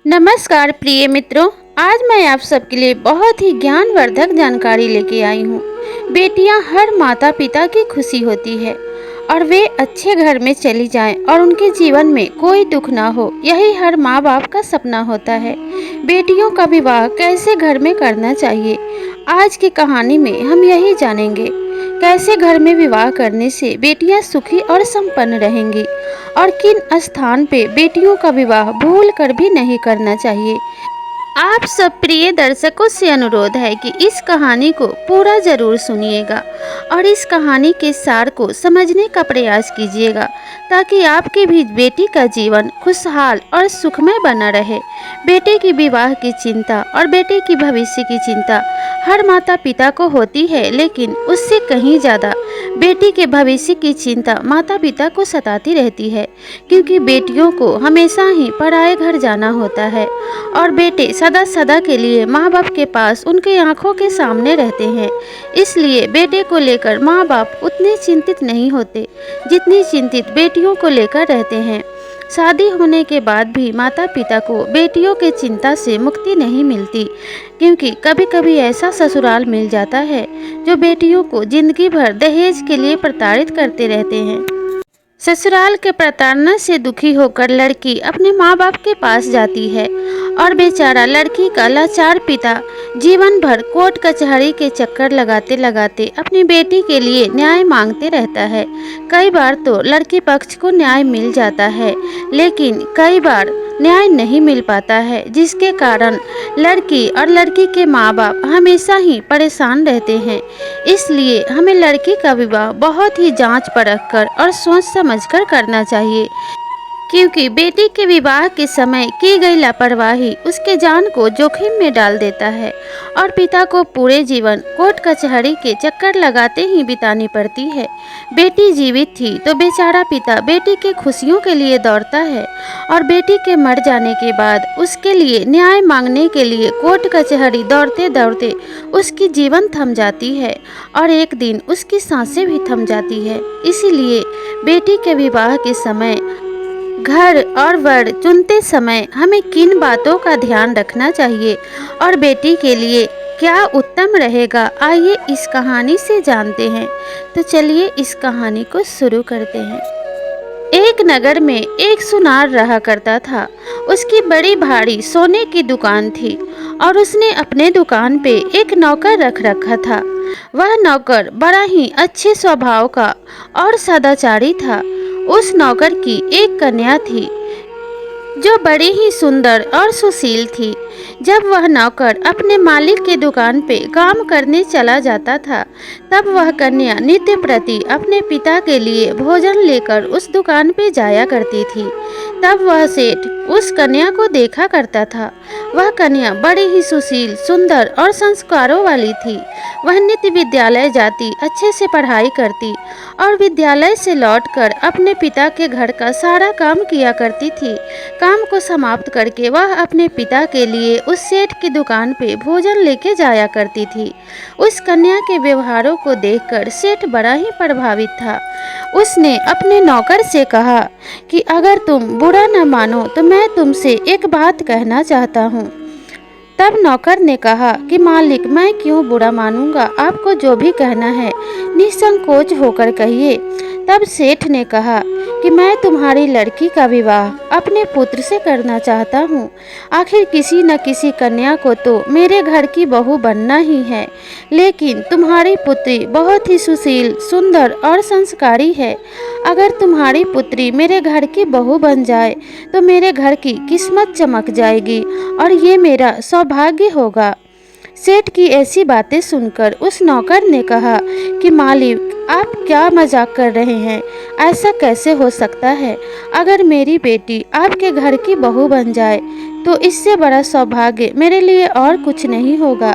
नमस्कार प्रिय मित्रों, आज मैं आप सबके लिए बहुत ही ज्ञानवर्धक जानकारी लेके आई हूँ। बेटियाँ हर माता पिता की खुशी होती है और वे अच्छे घर में चली जाएं और उनके जीवन में कोई दुख ना हो, यही हर माँ बाप का सपना होता है। बेटियों का विवाह कैसे घर में करना चाहिए, आज की कहानी में हम यही जानेंगे। कैसे घर में विवाह करने से बेटियां सुखी और संपन्न रहेंगी और किन स्थान पे बेटियों का विवाह भूल कर भी नहीं करना चाहिए। आप सब प्रिय दर्शकों से अनुरोध है कि इस कहानी को पूरा जरूर सुनिएगा और इस कहानी के सार को समझने का प्रयास कीजिएगा, ताकि आपकी भी बेटी का जीवन खुशहाल और सुखमय बना रहे। बेटे की विवाह की चिंता और बेटे की भविष्य की चिंता हर माता पिता को होती है, लेकिन उससे कहीं ज़्यादा बेटी के भविष्य की चिंता माता पिता को सताती रहती है, क्योंकि बेटियों को हमेशा ही पराए घर जाना होता है और बेटे सदा सदा के लिए माँ बाप के पास उनके आंखों के सामने रहते हैं। इसलिए बेटे को लेकर माँ बाप उतने चिंतित नहीं होते जितनी चिंतित बेटियों को लेकर रहते हैं। शादी होने के बाद भी माता पिता को बेटियों के चिंता से मुक्ति नहीं मिलती, क्योंकि कभी कभी ऐसा ससुराल मिल जाता है जो बेटियों को जिंदगी भर दहेज के लिए प्रताड़ित करते रहते हैं। ससुराल के प्रताड़ना से दुखी होकर लड़की अपने माँ बाप के पास जाती है और बेचारा लड़की का लाचार पिता जीवन भर कोर्ट कचहरी के चक्कर लगाते लगाते अपनी बेटी के लिए न्याय मांगते रहता है। कई बार तो लड़की पक्ष को न्याय मिल जाता है, लेकिन कई बार न्याय नहीं मिल पाता है, जिसके कारण लड़की और लड़की के माँ बाप हमेशा ही परेशान रहते हैं। इसलिए हमें लड़की का विवाह बहुत ही जांच परख कर और सोच समझकर करना चाहिए, क्योंकि बेटी के विवाह के समय की गई लापरवाही उसके जान को जोखिम में डाल देता है और पिता को पूरे जीवन कोर्ट कचहरी के चक्कर लगाते ही बितानी पड़ती है। बेटी जीवित थी तो बेचारा पिता बेटी के खुशियों के लिए दौड़ता है और बेटी के मर जाने के बाद उसके लिए न्याय मांगने के लिए कोर्ट कचहरी दौड़ते दौड़ते उसकी जीवन थम जाती है और एक दिन उसकी सांसें भी थम जाती है। इसीलिए बेटी के विवाह के समय घर और वर चुनते समय हमें किन बातों का ध्यान रखना चाहिए और बेटी के लिए क्या उत्तम रहेगा, आइए इस कहानी से जानते हैं। तो चलिए इस कहानी को शुरू करते हैं। एक नगर में एक सुनार रहा करता था। उसकी बड़ी भारी सोने की दुकान थी और उसने अपने दुकान पे एक नौकर रख रखा था। वह नौकर बड़ा ही अच्छे स्वभाव का और सदाचारी था। उस नौकर की एक कन्या थी जो बड़ी ही सुंदर और सुशील थी। जब वह नौकर अपने मालिक के दुकान पे काम करने चला जाता था, तब वह कन्या नित्य प्रति अपने पिता के लिए भोजन लेकर उस दुकान पे जाया करती थी। तब वह सेठ उस कन्या को देखा करता था। वह कन्या बड़ी ही सुशील, सुंदर और संस्कारों वाली थी। वह नित्य विद्यालय जाती, अच्छे से पढ़ाई करती और विद्यालय से लौटकर अपने पिता के घर का सारा काम किया करती थी। काम को समाप्त करके वह अपने पिता के लिए उस सेठ की दुकान पे भोजन लेके जाया करती थी। उस कन्या के व्यवहारों को देखकर सेठ बड़ा ही प्रभावित था। उसने अपने नौकर से कहा कि अगर तुम बुरा न मानो तो मैं तुमसे एक बात कहना चाहता हूँ। तब नौकर ने कहा कि मालिक, मैं क्यों बुरा मानूंगा, आपको जो भी कहना है निसंकोच होकर कहिए। तब सेठ ने कहा कि मैं तुम्हारी लड़की का विवाह अपने पुत्र से करना चाहता हूँ। आखिर किसी न किसी कन्या को तो मेरे घर की बहू बनना ही है, लेकिन तुम्हारी पुत्री बहुत ही सुशील, सुंदर और संस्कारी है। अगर तुम्हारी पुत्री मेरे घर की बहू बन जाए तो मेरे घर की किस्मत चमक जाएगी और ये मेरा सौभाग्य होगा। सेठ की ऐसी बातें सुनकर उस नौकर ने कहा कि मालिक, आप क्या मजाक कर रहे हैं, ऐसा कैसे हो सकता है। अगर मेरी बेटी आपके घर की बहू बन जाए तो इससे बड़ा सौभाग्य मेरे लिए और कुछ नहीं होगा।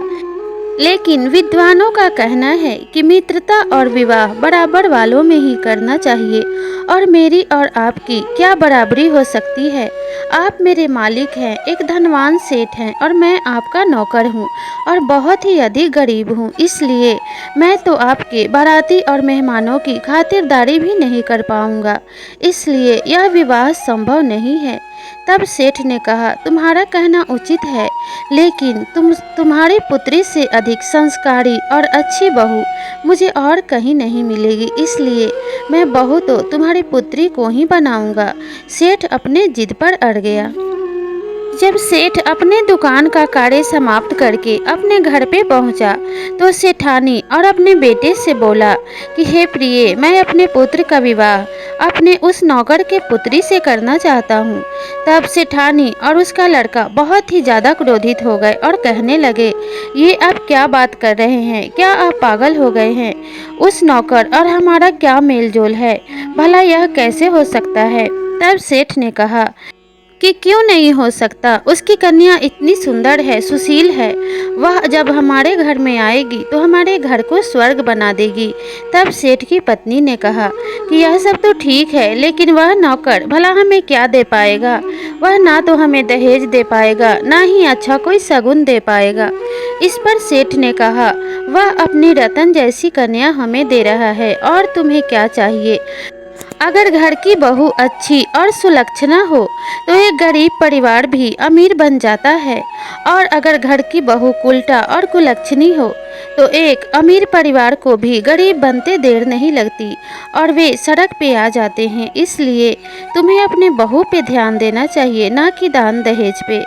लेकिन विद्वानों का कहना है कि मित्रता और विवाह बराबर वालों में ही करना चाहिए और मेरी और आपकी क्या बराबरी हो सकती है। आप मेरे मालिक हैं, एक धनवान सेठ हैं और मैं आपका नौकर हूँ और बहुत ही अधिक गरीब हूँ। इसलिए मैं तो आपके बाराती और मेहमानों की खातिरदारी भी नहीं कर पाऊँगा। इसलिए यह विवाह संभव नहीं है। तब सेठ ने कहा, तुम्हारा कहना उचित है, लेकिन तुम्हारी पुत्री से अधिक संस्कारी और अच्छी बहू मुझे और कहीं नहीं मिलेगी, इसलिए मैं बहू तो तुम्हारी पुत्री को ही बनाऊंगा। सेठ अपने जिद पर अड़ गया। जब सेठ अपने दुकान का कार्य समाप्त करके अपने घर पे पहुंचा, तो सेठानी और अपने बेटे से बोला कि हे प्रिय, मैं अपने पुत्र का विवाह अपने उस नौकर के पुत्री से करना चाहता हूं। तब सेठानी और उसका लड़का बहुत ही ज़्यादा क्रोधित हो गए और कहने लगे, ये आप क्या बात कर रहे हैं? क्या आप पागल हो गए हैं? उस नौकर और हमारा क्या मेल जोल है? भला यह कैसे हो सकता है? तब सेठ ने कहा कि क्यों नहीं हो सकता, उसकी कन्या इतनी सुंदर है, सुशील है, वह जब हमारे घर में आएगी तो हमारे घर को स्वर्ग बना देगी। तब सेठ की पत्नी ने कहा कि यह सब तो ठीक है, लेकिन वह नौकर भला हमें क्या दे पाएगा? वह ना तो हमें दहेज दे पाएगा, ना ही अच्छा कोई शगुन दे पाएगा। इस पर सेठ ने कहा, वह अपनी रतन जैसी कन्या हमें दे रहा है, और तुम्हें क्या चाहिए? अगर घर की बहू अच्छी और सुलक्षणा हो तो एक गरीब परिवार भी अमीर बन जाता है, और अगर घर की बहू कुलटा और कुलक्षणी हो तो एक अमीर परिवार को भी गरीब बनते देर नहीं लगती और वे सड़क पे आ जाते हैं। इसलिए तुम्हें अपने बहू पे ध्यान देना चाहिए, ना कि दान दहेज पे।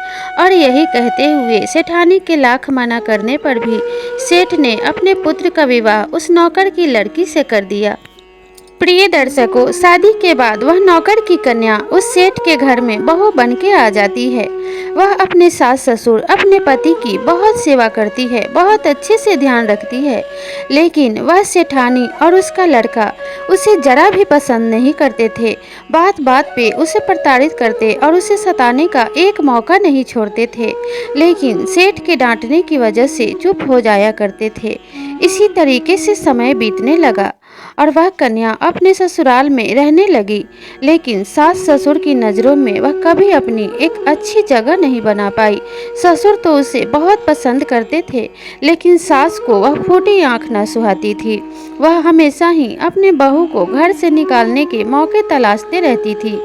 और यही कहते हुए सेठानी के लाख मना करने पर भी सेठ ने अपने पुत्र का विवाह उस नौकर की लड़की से कर दिया। प्रिय दर्शकों, शादी के बाद वह नौकर की कन्या उस सेठ के घर में बहू बन के आ जाती है। वह अपने सास ससुर, अपने पति की बहुत सेवा करती है, बहुत अच्छे से ध्यान रखती है, लेकिन वह सेठानी और उसका लड़का उसे जरा भी पसंद नहीं करते थे। बात बात पे उसे प्रताड़ित करते और उसे सताने का एक मौका नहीं छोड़ते थे, लेकिन सेठ के डांटने की वजह से चुप हो जाया करते थे। इसी तरीके से समय बीतने लगा और वह कन्या अपने ससुराल में रहने लगी, लेकिन सास ससुर की नज़रों में वह कभी अपनी एक अच्छी जगह नहीं बना पाई। ससुर तो उसे बहुत पसंद करते थे, लेकिन सास को वह फूटी आंख न सुहाती थी। वह हमेशा ही अपने बहू को घर से निकालने के मौके तलाशते रहती थी।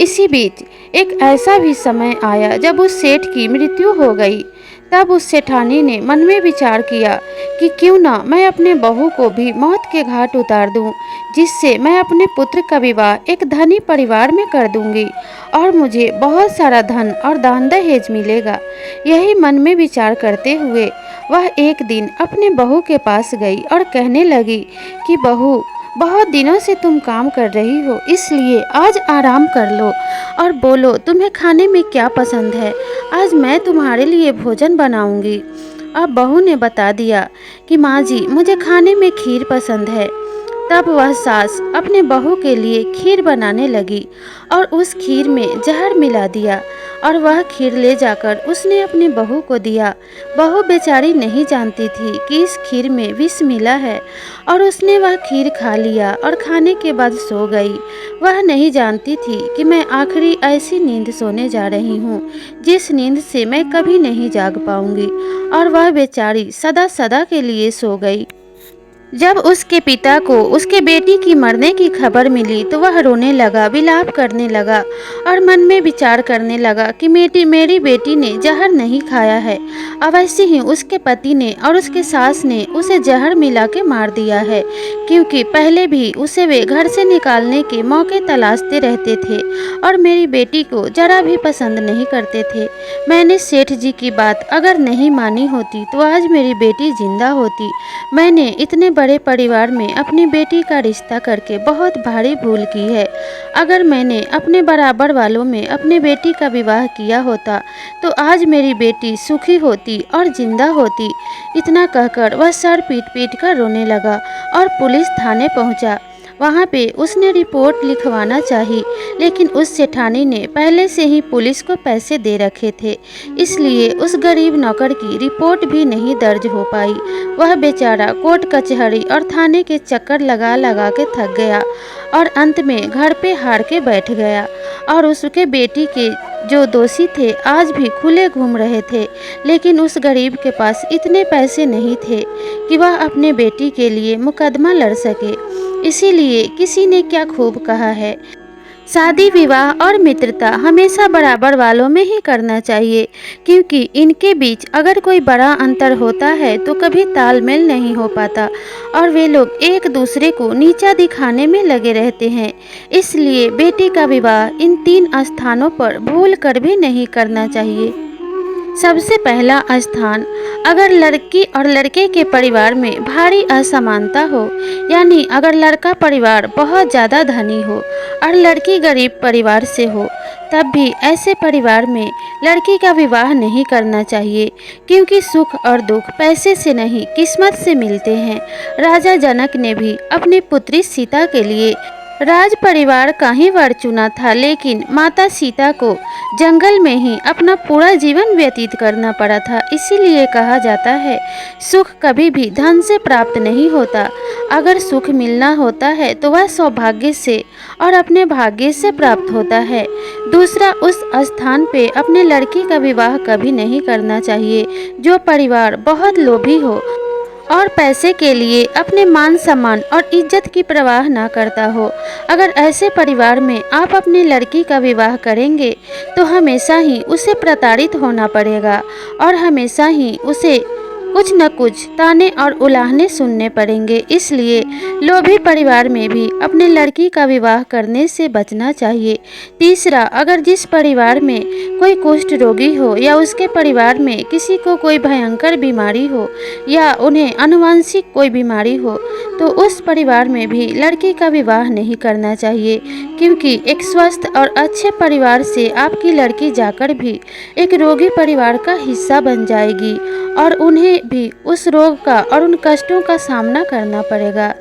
इसी बीच एक ऐसा भी समय आया जब उस सेठ की मृत्यु हो गई। तब उस सेठानी ने मन में विचार किया कि क्यों ना मैं अपने बहू को भी मौत के घाट उतार दूं, जिससे मैं अपने पुत्र का विवाह एक धनी परिवार में कर दूंगी और मुझे बहुत सारा धन और दान दहेज मिलेगा। यही मन में विचार करते हुए वह एक दिन अपने बहू के पास गई और कहने लगी कि बहू, बहुत दिनों से तुम काम कर रही हो, इसलिए आज आराम कर लो और बोलो तुम्हें खाने में क्या पसंद है, आज मैं तुम्हारे लिए भोजन बनाऊंगी। अब बहू ने बता दिया कि माँ जी, मुझे खाने में खीर पसंद है। तब वह सास अपने बहू के लिए खीर बनाने लगी और उस खीर में जहर मिला दिया और वह खीर ले जाकर उसने अपने बहू को दिया। बहू बेचारी नहीं जानती थी कि इस खीर में विष मिला है और उसने वह खीर खा लिया और खाने के बाद सो गई। वह नहीं जानती थी कि मैं आखिरी ऐसी नींद सोने जा रही हूँ जिस नींद से मैं कभी नहीं जाग पाऊंगी, और वह बेचारी सदा सदा के लिए सो गई। जब उसके पिता को उसके बेटी की मरने की खबर मिली तो वह रोने लगा, विलाप करने लगा और मन में विचार करने लगा कि मेरी बेटी ने जहर नहीं खाया है, अवश्य ही उसके पति ने और उसके सास ने उसे जहर मिला के मार दिया है, क्योंकि पहले भी उसे वे घर से निकालने के मौके तलाशते रहते थे और मेरी बेटी को जरा भी पसंद नहीं करते थे। मैंने सेठ जी की बात अगर नहीं मानी होती तो आज मेरी बेटी जिंदा होती। मैंने इतने बड़े परिवार में अपनी बेटी का रिश्ता करके बहुत भारी भूल की है। अगर मैंने अपने बराबर वालों में अपनी बेटी का विवाह किया होता तो आज मेरी बेटी सुखी होती और जिंदा होती। इतना कहकर वह सर पीट पीट कर रोने लगा और पुलिस थाने पहुंचा। वहाँ पे उसने रिपोर्ट लिखवाना चाहिए, लेकिन उस सेठानी ने पहले से ही पुलिस को पैसे दे रखे थे, इसलिए उस गरीब नौकर की रिपोर्ट भी नहीं दर्ज हो पाई। वह बेचारा कोर्ट कचहरी और थाने के चक्कर लगा लगा के थक गया और अंत में घर पे हार के बैठ गया। और उसके बेटी के जो दोषी थे आज भी खुले घूम रहे थे, लेकिन उस गरीब के पास इतने पैसे नहीं थे कि वह अपने बेटी के लिए मुकदमा लड़ सके। इसीलिए किसी ने क्या खूब कहा है, शादी विवाह और मित्रता हमेशा बराबर वालों में ही करना चाहिए, क्योंकि इनके बीच अगर कोई बड़ा अंतर होता है तो कभी तालमेल नहीं हो पाता और वे लोग एक दूसरे को नीचा दिखाने में लगे रहते हैं। इसलिए बेटी का विवाह इन 3 स्थानों पर भूल कर भी नहीं करना चाहिए। सबसे पहला स्थान, अगर लड़की और लड़के के परिवार में भारी असमानता हो, यानी अगर लड़का परिवार बहुत ज़्यादा धनी हो और लड़की गरीब परिवार से हो, तब भी ऐसे परिवार में लड़की का विवाह नहीं करना चाहिए, क्योंकि सुख और दुख पैसे से नहीं किस्मत से मिलते हैं। राजा जनक ने भी अपनी पुत्री सीता के लिए राज परिवार का ही वर चुना था, लेकिन माता सीता को जंगल में ही अपना पूरा जीवन व्यतीत करना पड़ा था। इसीलिए कहा जाता है, सुख कभी भी धन से प्राप्त नहीं होता। अगर सुख मिलना होता है तो वह सौभाग्य से और अपने भाग्य से प्राप्त होता है। दूसरा, उस स्थान पे अपने लड़की का विवाह कभी नहीं करना चाहिए जो परिवार बहुत लोभी हो और पैसे के लिए अपने मान सम्मान और इज्जत की परवाह ना करता हो। अगर ऐसे परिवार में आप अपनी लड़की का विवाह करेंगे तो हमेशा ही उसे प्रताड़ित होना पड़ेगा और हमेशा ही उसे कुछ न कुछ ताने और उलाहने सुनने पड़ेंगे। इसलिए लोभी परिवार में भी अपने लड़की का विवाह करने से बचना चाहिए। तीसरा, अगर जिस परिवार में कोई कुष्ठ रोगी हो या उसके परिवार में किसी को कोई भयंकर बीमारी हो या उन्हें आनुवंशिक कोई बीमारी हो, तो उस परिवार में भी लड़की का विवाह नहीं करना चाहिए, क्योंकि एक स्वस्थ और अच्छे परिवार से आपकी लड़की जाकर भी एक रोगी परिवार का हिस्सा बन जाएगी और उन्हें भी उस रोग का और उन कष्टों का सामना करना पड़ेगा।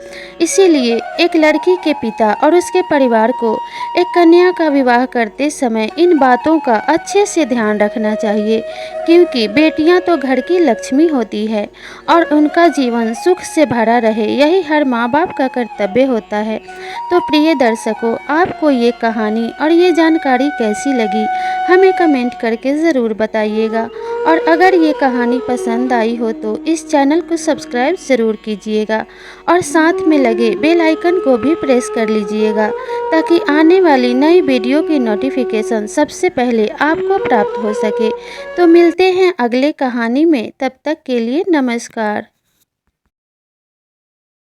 इसीलिए एक लड़की के पिता और उसके परिवार को एक कन्या का विवाह करते समय इन बातों का अच्छे से ध्यान रखना चाहिए, क्योंकि बेटियां तो घर की लक्ष्मी होती है और उनका जीवन सुख से भरा रहे, यही हर माँ बाप का कर्तव्य होता है। तो प्रिय दर्शकों, आपको ये कहानी और ये जानकारी कैसी लगी हमें कमेंट करके ज़रूर बताइएगा। और अगर ये कहानी पसंद आई हो तो इस चैनल को सब्सक्राइब ज़रूर कीजिएगा और साथ में लगे बेल आइकन को भी प्रेस कर लीजिएगा, ताकि आने वाली नई वीडियो की नोटिफिकेशन सबसे पहले आपको प्राप्त हो सके। तो मिलते हैं अगले कहानी में, तब तक के लिए नमस्कार।